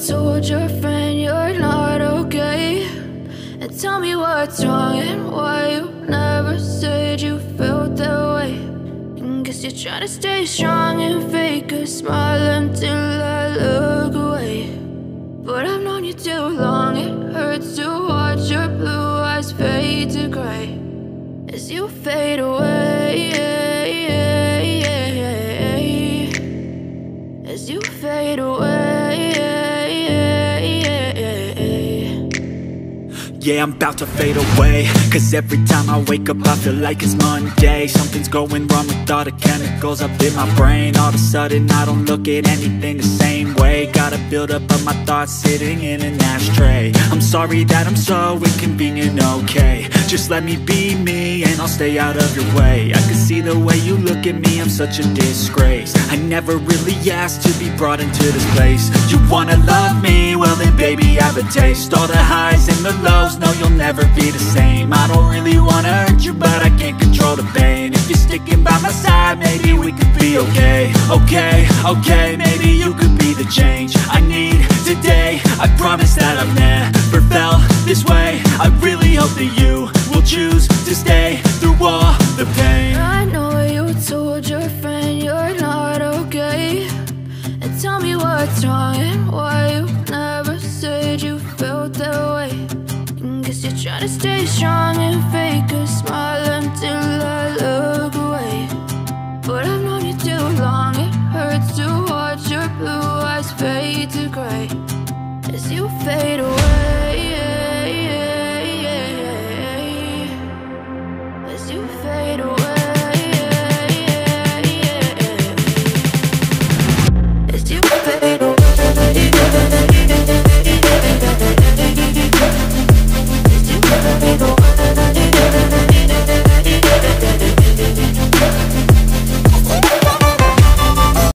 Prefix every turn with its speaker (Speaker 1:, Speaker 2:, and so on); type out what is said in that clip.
Speaker 1: told your friend you're not okay, and tell me what's wrong and why you never said you felt that way. And guess you're trying to stay strong and fake a smile until I look away. But I've known you too long, it hurts to watch your blue eyes fade to gray as you fade away, as you fade away.
Speaker 2: Yeah, I'm about to fade away, cause every time I wake up I feel like it's Monday. Something's going wrong with all the chemicals up in my brain. All of a sudden I don't look at anything the same way. Gotta build up of my thoughts sitting in an ashtray. I'm sorry that I'm so inconvenient, okay. Just let me be me and I'll stay out of your way. I can see the way you look at me, I'm such a disgrace. I never really asked to be brought into this place. You wanna love me? Well then baby I have a taste. All the highs and the lows, no you'll never be the same. I don't really wanna hurt you but I can't control the pain. If you're sticking by my side maybe we could be okay. Okay, maybe you could be the change I need today. I promise that I've never felt this way. I really hope that you will choose to stay through all the pain.
Speaker 1: I know you told your friend you're not okay, and tell me what's wrong and why you never said you felt that way. And guess you're trying to stay strong and fake a smile until I look away. But I've known you too long, it hurts to watch your blue eyes fade to gray as you fade away.